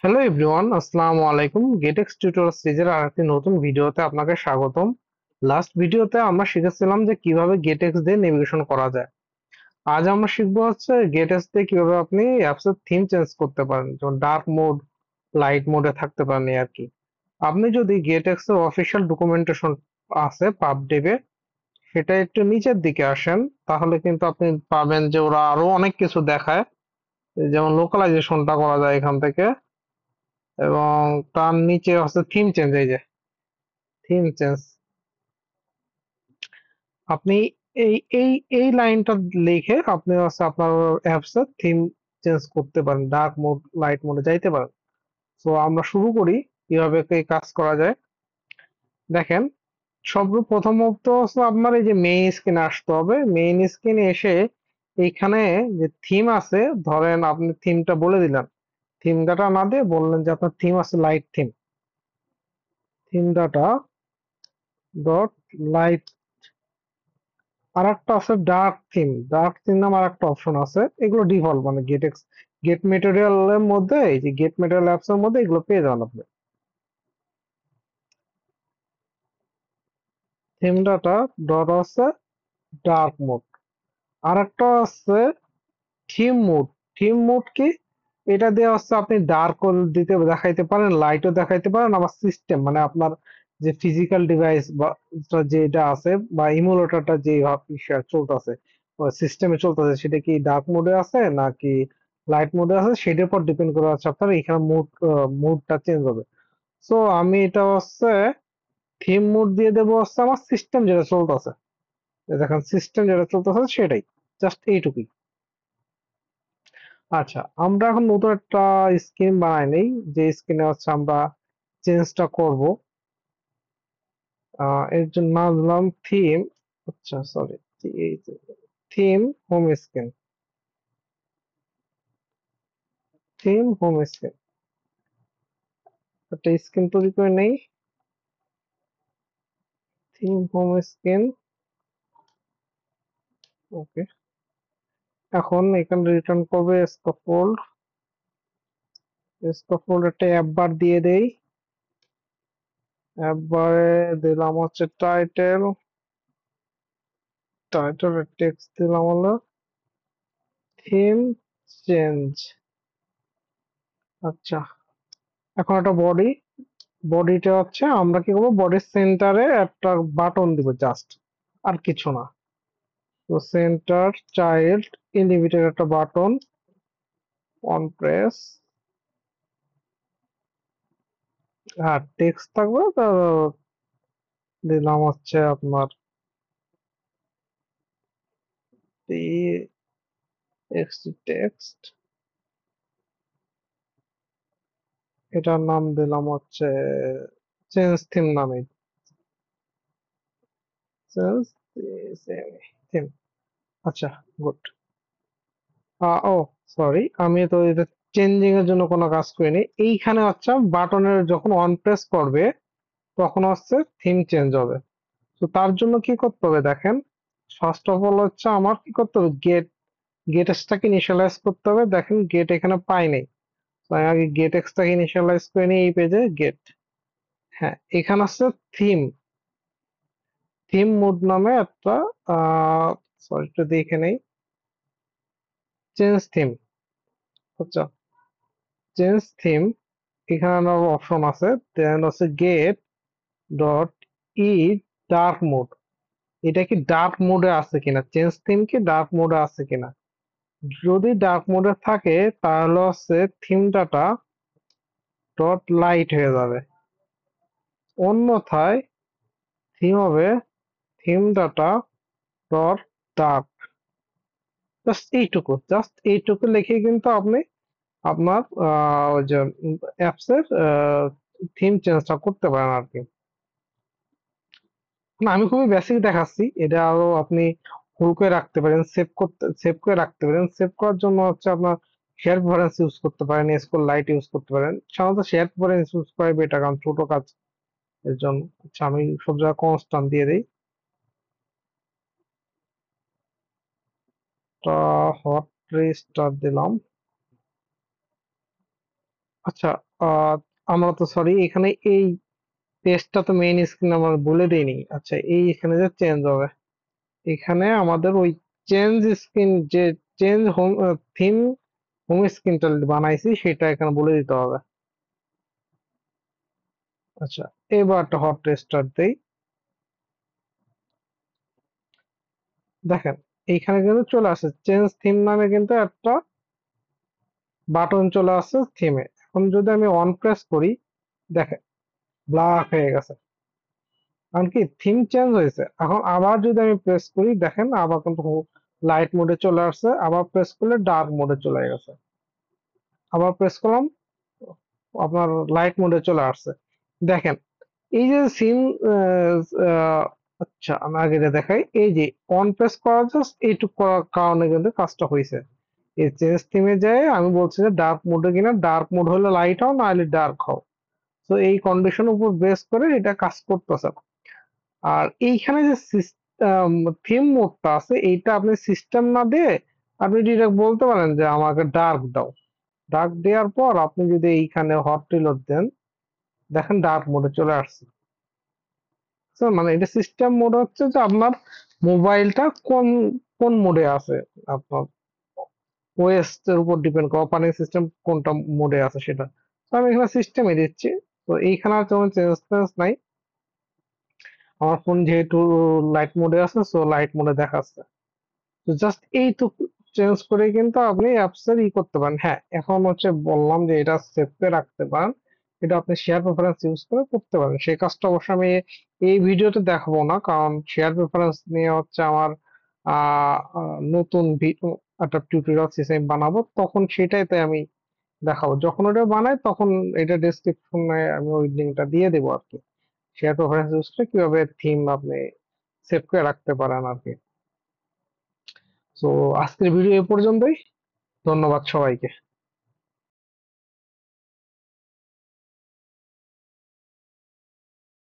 Hello everyone, আসসালামু আলাইকুম। গেটেক্স tutorial সিরিজের আরেকটি নতুন ভিডিওতে আপনাকে স্বাগতম। লাস্ট ভিডিওতে আমরা শিখেছিলাম যে কিভাবে গেটেক্স দিয়ে নেভিগেশন করা যায়। আজ আমরা শিখবো হচ্ছে গেটেক্স দিয়ে কিভাবে আপনি অ্যাপস এর থিম চেঞ্জ করতে পারেন, যেমন ডার্ক মোড, লাইট মোডে থাকতে পারেন এই আর কি। আপনি যদি গেটেক্স এর অফিসিয়াল ডকুমেন্টেশন আছে পাবডেবে, সেটা একটু নিচের দিকে আসেন, তাহলে কিন্তু আপনি পাবেন যে ওরা আরো অনেক কিছু দেখায়। যেমন লোকালাইজেশনটা করা যায় এখান থেকে, এবং তার নিচে হচ্ছে থিম চেঞ্জ। এই যে থিম চেঞ্জ, আপনি এই এই এই লাইনটা লিখে আপনি হচ্ছে আপনার অ্যাপস এর থিম চেঞ্জ করতে পারেন, ডার্ক মোড লাইট মোডে যাইতে পারেন। তো আমরা শুরু করি কিভাবে এই কাজ করা যায়। দেখেন, সর্বপ্রথমত হচ্ছে আপনার এই যে মেইন স্ক্রিনে আসতে হবে। মেইন স্ক্রিনে এসে এইখানে যে থিম আছে, ধরেন আপনি থিমটা বলে দিলেন, থিম ডাটা না দিয়ে বললেন যে আপনার থিম আছে light theme, theme data dot light. আর একটা আছে ডার্ক থিম, ডার্ক থিম নামে আর একটা অপশন আছে। এগুলো ডিফল্ট, মানে গেট মেটেরিয়াল এর মধ্যে, এই যে গেট মেটেরিয়াল অ্যাপস এর মধ্যে এগুলো পেয়ে যাবেন আপনি। থিম ডাটা ডট আছে ডার্ক মোড। আর একটা আছে থিম মোড। থিম মোড কি? এটা দিয়ে হচ্ছে আপনি ডার্ক দিতে দেখাইতে পারেন, লাইটও দেখাইতে পারেন, আবার সিস্টেম মানে আপনার যে ফিজিক্যাল ডিভাইস বা যেটা আছে বা ইমুলেটরটা যে চলতেছে, সিস্টেমে চলতেছে, সেটা কি ডার্ক মোডে আছে নাকি লাইট মোডে আছে, সেটার উপর ডিপেন্ড করে হচ্ছে আপনার এখানে মুডটা চেঞ্জ হবে। সো আমি এটা হচ্ছে থিম মোড দিয়ে দেবো হচ্ছে আমার সিস্টেম যেটা চলতেছে। দেখেন, সিস্টেম যেটা চলতেছে সেটাই, জাস্ট এইটুকুই। আচ্ছা, আমরা এখন নতুন একটা স্ক্রিন বানাই নেই, যে স্ক্রিনে হচ্ছে আমরা চেঞ্জটা করব। এর জন্য নাম দিলাম থিম। আচ্ছা, sorry, theme home screen. Theme home screen একটা স্ক্রিন তৈরি করে নেই। থিম হোম স্ক্রিন, ওকে। এখন এখানে রিটার্ন করবে স্কোফোল্ড। স্কোফোল্ড একটা অ্যাপ বার দিয়ে দেই। অ্যাপ বারে দিলাম হচ্ছে টাইটেল। টাইটেলের টেক্সট দিলাম হলো থিম চেঞ্জ। আচ্ছা, এখন একটা বডি। বডিটা হচ্ছে আমরা কি করবো, বডির সেন্টারে একটা বাটন দিব জাস্ট, আর কিছু না। তো সেন্টার চাইল্ড ইন্ডিভিজুয়াল একটা বাটন, অন প্রেস। আর টেক্সট থাকবে, তো দিলাম হচ্ছে আপনার টেক্সট। এটার নাম দিলাম হচ্ছে চেঞ্জ থিম নামে। Change theme. আচ্ছা, গুড। ও সরি, আমি তো এটা চেঞ্জিং এর জন্য কোনো কাজ করিনি। এইখানে হচ্ছে বাটনের যখন অন প্রেস করবে তখন হচ্ছে থিম চেঞ্জ হবে। তো তার জন্য কি করতে হবে দেখেন, ফার্স্ট অফ অল হচ্ছে আমার কি করতে হবে, গেট এক্সটাকে ইনিশিয়ালাইজ করতে হবে। দেখেন গেট এখানে পাই নাই, তো আমি আগে গেট এক্সটাকে ইনিশিয়ালাইজ করে নিই এই পেজে। গেট, হ্যাঁ, এখানে আছে থিম। থিম মোড নামে একটা, সরি একটু দেখে নেই, চেঞ্জ থিম। আচ্ছা, চেঞ্জ থিম, এখানে অপশন আছে। দেন হচ্ছে gate dot E dark mode. এটা কি ডার্ক মোডে আছে কিনা, চেঞ্জ থিম কি ডার্ক মোডে আছে কিনা। যদি ডার্ক মোডে থাকে তাহলে হচ্ছে থিম ডাটা ডট লাইট হয়ে যাবে। অন্যথায় থিম হবে theme data dot dark. Just এইটুকু লিখে কিন্তু আপনি আপনার ওই যে অ্যাপস এর থিম চেঞ্জটা করতে পারেন আর কি। না, আমি খুবই বেসিক দেখাচ্ছি, এটা আরো আপনি ফুল করে রাখতে পারেন, সেভ করে রাখতে পারেন। সেভ করার জন্য হচ্ছে আপনার শেয়ার প্রেফারেন্স ইউজ করতে পারেন, স্কুল লাইট ইউজ করতে পারেন। সাধারণত শেয়ার প্রেফারেন্স ইউজ করে বেটার, কারণ ছোট কাজ এর জন্য। আচ্ছা, আমি সব জায়গায় কনস্ট্যান্ট দিয়ে দিই। তা হট রিস্টার্ট দিলাম। আচ্ছা, আহ, আমরা তো সরি এখানে এই পেজটা তো মেইন স্ক্রিন আমরা বলে দিইনি। আচ্ছা, এই এখানে যে চেঞ্জ হবে, এখানে আমাদের ওই চেঞ্জ স্ক্রিন যে চেঞ্জ হোম থিম হোম স্ক্রিনটা বানাইছি সেটা এখানে বলে দিতে হবে। আচ্ছা, এবার একটা হট রেস্টার্ট দেই। দেখেন এইখানে কিন্তু চলে আসে চেঞ্জ থিম নামে কিন্তু একটা বাটন চলে আসছে থিমে। এখন যদি আমি অন প্রেস করি, দেখেন ব্ল্যাক হয়ে গেছে, কারণ কি থিম চেঞ্জ হয়েছে। এখন আবার যদি আমি প্রেস করি, দেখেন আবার কিন্তু লাইট মোডে চলে আসছে, আবার প্রেস করলে ডার্ক মোডে চলে গেছে, আবার প্রেস করলাম আপনার লাইট মোডে চলে আসছে। দেখেন এই যে সিন, আচ্ছা আমি আগে এটা দেখাই। এই যে অন প্রেস করা জাস্ট এইটুকু করার কারণে কিন্তু কাজটা হয়েছে। এই চেঞ্জ থিমে যায় আমি বলছি যে ডার্ক মোডে কিনা, ডার্ক মোড হলে লাইট হও না হলে ডার্ক হও। তো এই কন্ডিশন উপর বেস করে এটা কাজ করতেছে। আর এইখানে যে থিম মোডটা আছে এইটা আপনি সিস্টেম না দিয়ে আপনি ডিরেক্ট বলতে পারেন যে আমাকে ডার্ক দাও। ডার্ক দেওয়ার পর আপনি যদি এইখানে হট রিলোড দেন, দেখেন ডার্ক মোডে চলে আসছে। So, মানে এটা সিস্টেম মোড হচ্ছে যে আপনার মোবাইলটা কোন কোন মোডে আছে, আপনার ওএস এর উপর ডিপেন্ড করে অপারেটিং সিস্টেম কোনটা মোডে আছে সেটা। তো আমি এখানে সিস্টেমে দিচ্ছি। তো এইখানে আর কোনো চেঞ্জ নাই, আমার ফোন যেহেতু লাইট মোডে আছে সো লাইট মোডে দেখাচ্ছে। তো জাস্ট এইটুকু চেঞ্জ করে কিন্তু আপনি অ্যাপসের করতে পারেন। হ্যাঁ, এখন হচ্ছে বললাম যে এটা সেভ করে রাখতে পারেন, এটা আপনি শেয়ার প্রেফারেন্স ইউজ করে করতে পারেন। সেই কাজটা অবশ্য আমি এই ভিডিওতে দেখাবো না, কারণ শেয়ার প্রেফারেন্স নিয়ে হচ্ছে আমার নতুন একটা টিউটোরিয়াল সিস্টেম বানাবো, তখন সেটাইতে আমি দেখাবো। যখন ওটা বানাই তখন এটা ডেসক্রিপশনে আমি ওই লিঙ্কটা দিয়ে দেবো আর কি, শেয়ার প্রেফারেন্স ইউজ করে কিভাবে থিম আপনি সেভ করে রাখতে পারেন আর কি। তো আজকের ভিডিও এ পর্যন্তই। ধন্যবাদ সবাইকে।